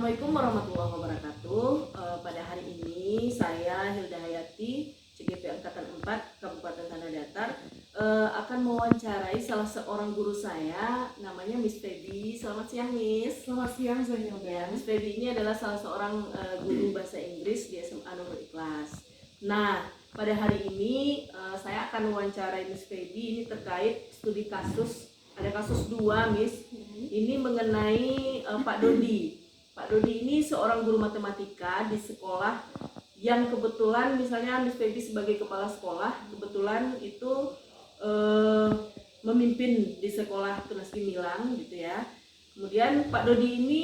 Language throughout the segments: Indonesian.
Assalamualaikum warahmatullahi wabarakatuh. Pada hari ini saya Hilda Hayati, CGP Angkatan 4 Kabupaten Tanah Datar, akan mewawancarai salah seorang guru saya, namanya Miss Feby. Selamat siang, Miss. Selamat siang, saya Ya, Miss Feby ini adalah salah seorang guru bahasa Inggris di SMA Nurul Ikhlas. Nah, pada hari ini saya akan mewawancarai Miss Feby ini terkait studi kasus. Ada kasus 2, Miss. Ini mengenai Pak Dodi. Pak Dodi ini seorang guru matematika di sekolah yang kebetulan misalnya Miss Feby sebagai kepala sekolah kebetulan itu memimpin di sekolah Tunas Gemilang gitu ya. Kemudian Pak Dodi ini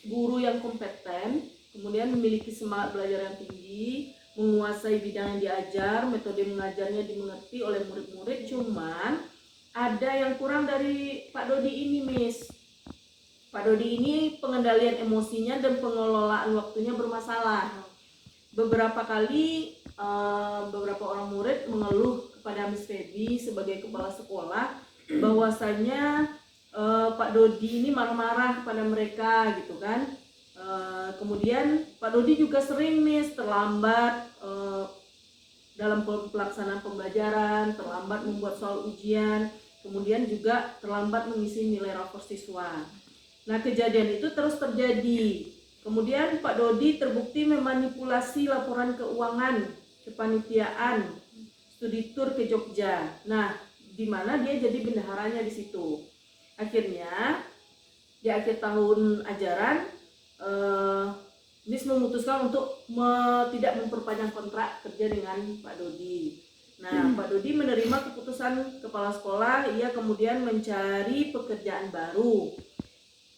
guru yang kompeten, kemudian memiliki semangat belajar yang tinggi, menguasai bidang yang diajar, metode mengajarnya dimengerti oleh murid-murid. Cuman ada yang kurang dari Pak Dodi ini, Miss. Pak Dodi ini pengendalian emosinya dan pengelolaan waktunya bermasalah. Beberapa kali beberapa orang murid mengeluh kepada Miss Feby sebagai kepala sekolah bahwasanya Pak Dodi ini marah-marah kepada mereka gitu kan. Kemudian Pak Dodi juga sering, Miss, terlambat dalam pelaksanaan pembelajaran, terlambat membuat soal ujian, kemudian juga terlambat mengisi nilai rapor siswa. Nah, kejadian itu terus terjadi. Kemudian Pak Dodi terbukti memanipulasi laporan keuangan kepanitiaan studi tur ke Jogja. Nah, di mana dia jadi bendaharanya di situ. Akhirnya di akhir tahun ajaran Miss memutuskan untuk tidak memperpanjang kontrak kerja dengan Pak Dodi. Nah, Pak Dodi menerima keputusan kepala sekolah, ia kemudian mencari pekerjaan baru.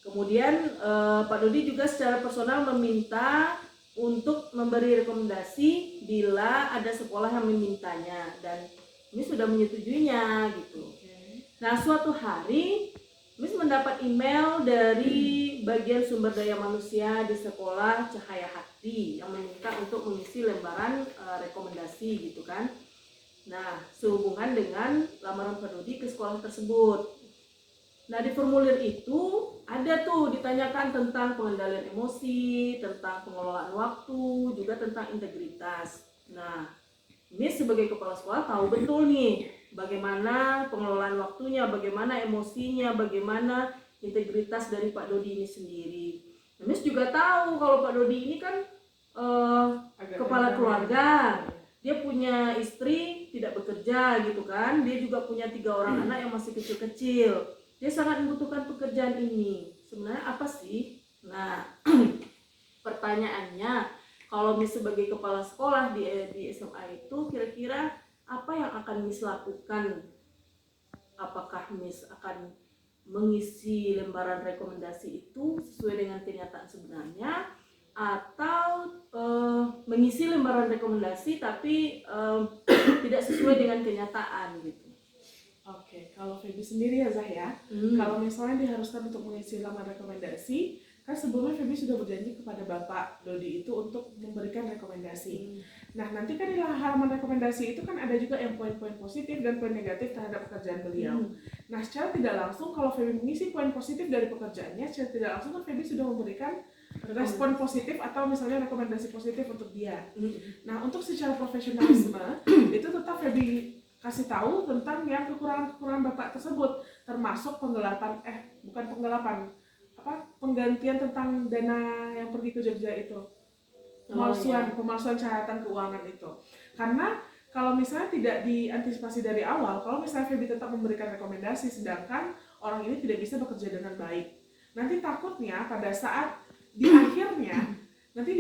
Kemudian Pak Dodi juga secara personal meminta untuk memberi rekomendasi bila ada sekolah yang memintanya, dan Miss sudah menyetujuinya gitu. Nah, suatu hari Miss mendapat email dari bagian sumber daya manusia di sekolah Cahaya Hati yang meminta untuk mengisi lembaran rekomendasi gitu kan. Nah, sehubungan dengan lamaran Pak Dodi ke sekolah tersebut. Nah, di formulir itu ada tuh ditanyakan tentang pengendalian emosi, tentang pengelolaan waktu, juga tentang integritas. Nah, Miss sebagai kepala sekolah tahu betul nih bagaimana pengelolaan waktunya, bagaimana emosinya, bagaimana integritas dari Pak Dodi ini sendiri. Nah, Miss juga tahu kalau Pak Dodi ini kan kepala keluarga. Dia punya istri tidak bekerja gitu kan. Dia juga punya 3 orang anak yang masih kecil-kecil. Dia sangat membutuhkan pekerjaan ini. Sebenarnya apa sih? Nah, pertanyaannya, kalau Miss sebagai kepala sekolah di SMA itu kira-kira apa yang akan Miss lakukan? Apakah Miss akan mengisi lembaran rekomendasi itu sesuai dengan kenyataan sebenarnya, atau mengisi lembaran rekomendasi tapi tidak sesuai dengan kenyataan gitu? Oke, kalau Feby sendiri ya Zah ya, kalau misalnya diharuskan untuk mengisi lembaran rekomendasi, kan sebelumnya Feby sudah berjanji kepada Bapak Dodi itu untuk memberikan rekomendasi. Nah, nanti kan di halaman rekomendasi itu kan ada juga yang poin-poin positif dan poin negatif terhadap pekerjaan beliau. Nah, secara tidak langsung kalau Feby mengisi poin positif dari pekerjaannya, secara tidak langsung kan Feby sudah memberikan respon positif atau misalnya rekomendasi positif untuk dia. Nah, untuk secara profesionalisme itu tetap Feby kasih tahu tentang yang kekurangan-kekurangan Bapak tersebut, termasuk penggantian tentang dana yang pergi ke Jogja itu, pemalsuan catatan keuangan itu. Karena kalau misalnya tidak diantisipasi dari awal, kalau misalnya Feby tetap memberikan rekomendasi sedangkan orang ini tidak bisa bekerja dengan baik, nanti takutnya pada saat di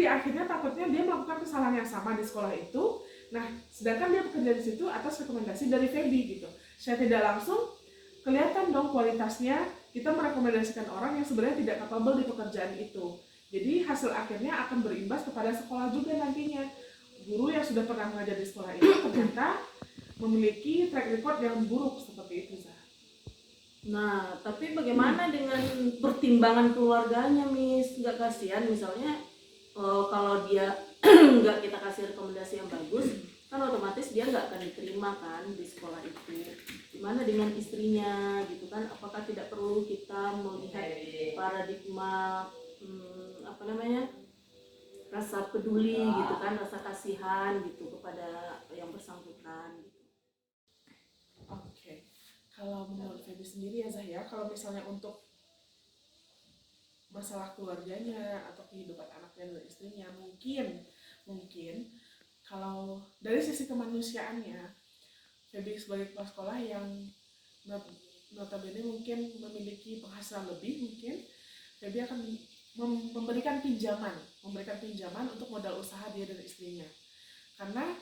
akhirnya takutnya dia melakukan kesalahan yang sama di sekolah itu. Nah, sedangkan dia bekerja di situ atas rekomendasi dari Feby gitu. Saya tidak langsung kelihatan dong kualitasnya kita merekomendasikan orang yang sebenarnya tidak capable di pekerjaan itu. Jadi hasil akhirnya akan berimbas kepada sekolah juga nantinya. Guru yang sudah pernah mengajar di sekolah itu ternyata memiliki track record yang buruk seperti itu, Zah. Nah, tapi bagaimana dengan pertimbangan keluarganya, Miss? Nggak kasihan misalnya kalau dia nggak kita kasih rekomendasi yang bagus, kan otomatis dia nggak akan diterima kan di sekolah itu. Gimana dengan istrinya gitu kan? Apakah tidak perlu kita melihat paradigma rasa peduli gitu kan, rasa kasihan gitu kepada yang bersangkutan gitu. Oke. Kalau menurut Feby sendiri ya Zahya, kalau misalnya untuk masalah keluarganya atau kehidupan anaknya dan istrinya, mungkin kalau dari sisi kemanusiaannya, Feby sebagai kepala sekolah yang notabene mungkin memiliki penghasilan lebih, mungkin Feby akan memberikan pinjaman untuk modal usaha dia dan istrinya. Karena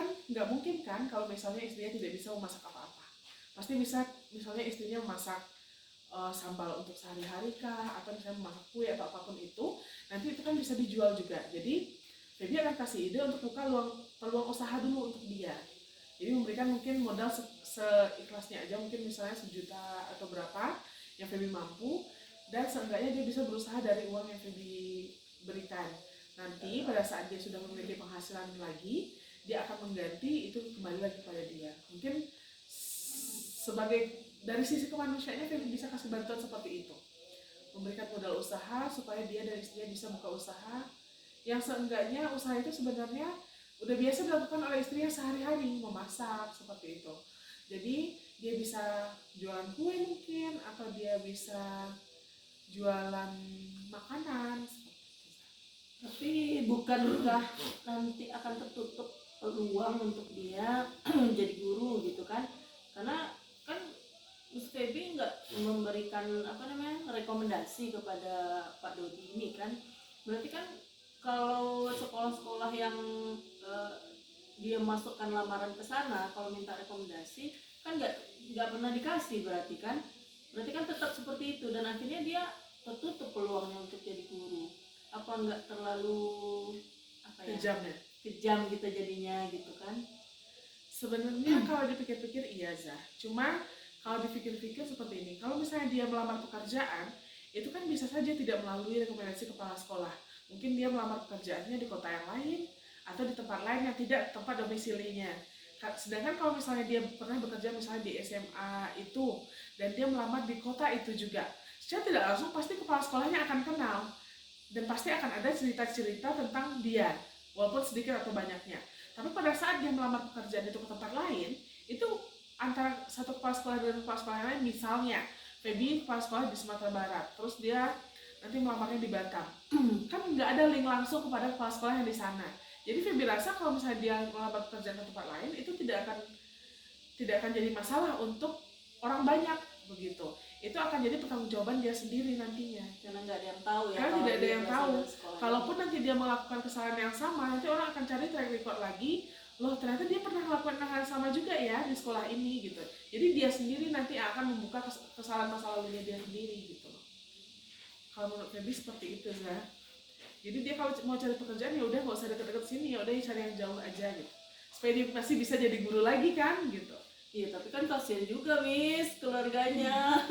nggak mungkin kan kalau misalnya istrinya tidak bisa memasak apa-apa. Pasti bisa, misalnya istrinya memasak sambal untuk sehari-hari kah, atau misalnya memasak kue atau apapun itu, nanti itu kan bisa dijual juga. Jadi Feby akan kasih ide untuk buka peluang usaha dulu untuk dia. Jadi memberikan mungkin modal seikhlasnya aja, mungkin misalnya 1 juta atau berapa yang Feby mampu, dan seenggaknya dia bisa berusaha dari uang yang Feby berikan. Nanti pada saat dia sudah memiliki penghasilan lagi, dia akan mengganti itu kembali lagi pada dia. Mungkin sebagai dari sisi kemanusiaannya Feby bisa kasih bantuan seperti itu, memberikan modal usaha supaya dia dan istrinya bisa buka usaha yang seenggaknya usaha itu sebenarnya udah biasa dilakukan oleh istrinya sehari-hari, memasak seperti itu. Jadi dia bisa jualan kue mungkin, atau dia bisa jualan makanan seperti itu. Tapi bukankah nanti akan tertutup peluang untuk dia menjadi guru gitu kan? Karena kan Miss Feby nggak memberikan rekomendasi kepada Pak Dodi ini kan, berarti kan kalau sekolah-sekolah yang dia masukkan lamaran ke sana, kalau minta rekomendasi kan nggak pernah dikasih, berarti kan tetap seperti itu, dan akhirnya dia tertutup peluangnya untuk jadi guru. Apa nggak terlalu kejam gitu jadinya gitu kan? Sebenarnya kalau dipikir-pikir iya Zah, cuma kalau dipikir-pikir seperti ini, kalau misalnya dia melamar pekerjaan, itu kan bisa saja tidak melalui rekomendasi kepala sekolah. Mungkin dia melamar pekerjaannya di kota yang lain, atau di tempat lain yang tidak tempat domisilinya. Sedangkan kalau misalnya dia pernah bekerja misalnya di SMA itu, dan dia melamar di kota itu juga, secara tidak langsung pasti kepala sekolahnya akan kenal, dan pasti akan ada cerita-cerita tentang dia, walaupun sedikit atau banyaknya. Tapi pada saat dia melamar pekerjaan itu ke tempat lain, itu antara satu kepala sekolah dan kepala sekolah yang lain, misalnya Feby kepala sekolah di Sumatera Barat, terus dia nanti melamarnya di Batam, kan nggak ada link langsung kepada kepala sekolah yang di sana. Jadi Feby rasa kalau misalnya dia melamar pekerjaan ke tempat lain, itu tidak akan jadi masalah untuk orang banyak begitu. Itu akan jadi pertanggungjawaban dia sendiri nantinya. Karena nggak ada yang tahu ya. Karena tidak ada yang tahu. Kalaupun nanti dia melakukan kesalahan yang sama, nanti orang akan cari track record lagi. Loh, ternyata dia pernah melakukan hal yang sama juga ya di sekolah ini gitu. Jadi dia sendiri nanti akan membuka kesalahan masa lalunya dia sendiri gitu loh. Kalau menurut Feby seperti itu ya. Jadi dia kalau mau cari pekerjaan ya udah nggak usah deket-deket sini, ya udah cari yang jauh aja gitu. Supaya dia masih bisa jadi guru lagi kan gitu. Iya, tapi kan kasihan juga Miss keluarganya.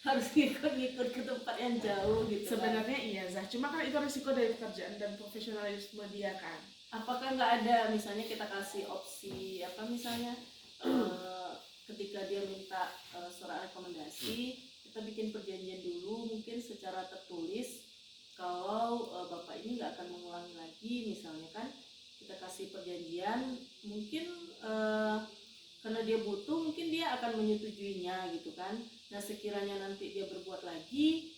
Harus ngikut-ngikut ke tempat yang jauh gitu. Sebenarnya iya Zah, cuma kan itu risiko dari pekerjaan dan profesionalisme dia kan. Apakah nggak ada misalnya kita kasih opsi misalnya ketika dia minta surat rekomendasi, kita bikin perjanjian dulu mungkin secara tertulis kalau bapak ini nggak akan mengulangi lagi, misalnya kan kita kasih perjanjian, mungkin karena dia butuh mungkin dia akan menyetujuinya gitu kan. Nah sekiranya nanti dia berbuat lagi,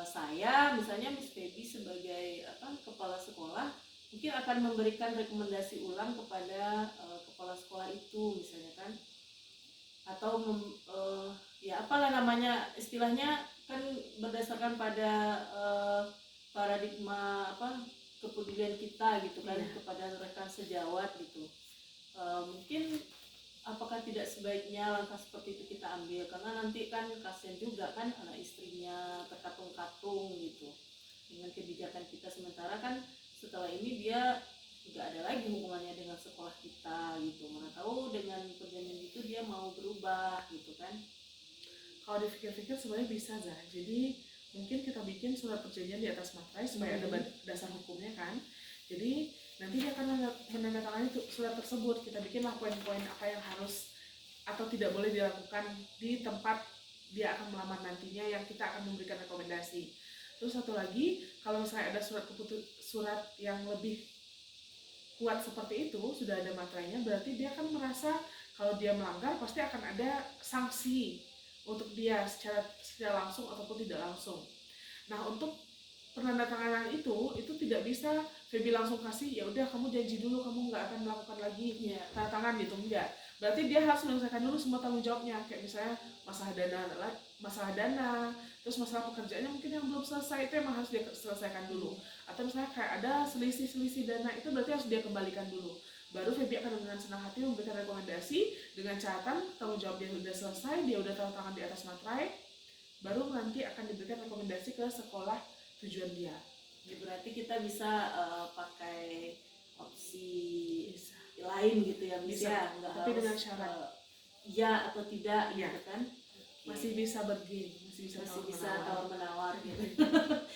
saya misalnya Miss Feby sebagai kepala sekolah mungkin akan memberikan rekomendasi ulang kepada kepala sekolah itu misalnya kan, atau ya apalah namanya istilahnya kan berdasarkan pada paradigma kepedulian kita gitu kan, kepada rekan sejawat gitu. Mungkin apakah tidak sebaiknya langkah seperti itu kita ambil, karena nanti kan kasihan juga kan anak istrinya terkatung-katung gitu dengan kebijakan kita, sementara kan setelah ini dia nggak ada lagi hubungannya dengan sekolah kita gitu. Mana tahu dengan perjanjian itu dia mau berubah gitu kan. Kalau dipikir-pikir sebenarnya bisa Zah. Jadi mungkin kita bikin surat perjanjian di atas materai supaya ada dasar hukumnya kan. Jadi nanti dia akan menandatangani surat tersebut. Kita bikinlah poin-poin apa yang harus atau tidak boleh dilakukan di tempat dia akan melamar nantinya, yang kita akan memberikan rekomendasi. Terus satu lagi, kalau misalnya ada surat yang lebih kuat seperti itu, sudah ada materainya, berarti dia kan merasa kalau dia melanggar pasti akan ada sanksi untuk dia secara langsung ataupun tidak langsung. Nah, untuk penandatanganan itu tidak bisa Feby langsung kasih, ya udah kamu janji dulu kamu nggak akan melakukan lagi tanda tangan gitu, enggak. Berarti dia harus menyelesaikan dulu semua tanggung jawabnya, kayak misalnya masalah dana, terus masalah pekerjaannya mungkin yang belum selesai, itu emang harus dia selesaikan dulu. Atau misalnya kayak ada selisih dana, itu berarti harus dia kembalikan dulu. Baru Feby akan dengan senang hati memberikan rekomendasi dengan catatan tanggung jawab dia sudah selesai, dia udah tanda tangan di atas materai, baru nanti akan diberikan rekomendasi ke sekolah tujuan dia. Ya, berarti kita bisa pakai opsi lain gitu ya, bisa. Tapi harus, dengan syarat ya atau tidak gitu kan. Masih bisa bergain, masih bisa tawar menawar gitu.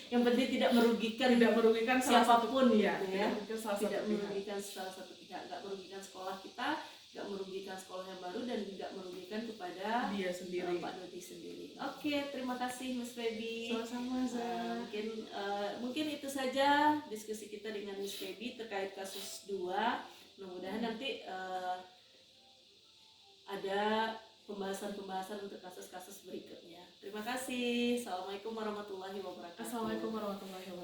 Yang penting tidak merugikan siapapun gitu ya. Tidak merugikan salah satu pihak, nggak merugikan sekolah kita, nggak merugikan sekolah yang baru, dan tidak merugikan kepada dia sendiri, Pak Dodi sendiri. Oke, terima kasih Miss Feby. Sama-sama. Mungkin itu saja diskusi kita dengan Miss Feby terkait kasus 2. Mudah-mudahan nanti ada pembahasan untuk kasus-kasus berikutnya. Terima kasih. Assalamualaikum warahmatullahi wabarakatuh. Assalamualaikum warahmatullahi wabarakatuh.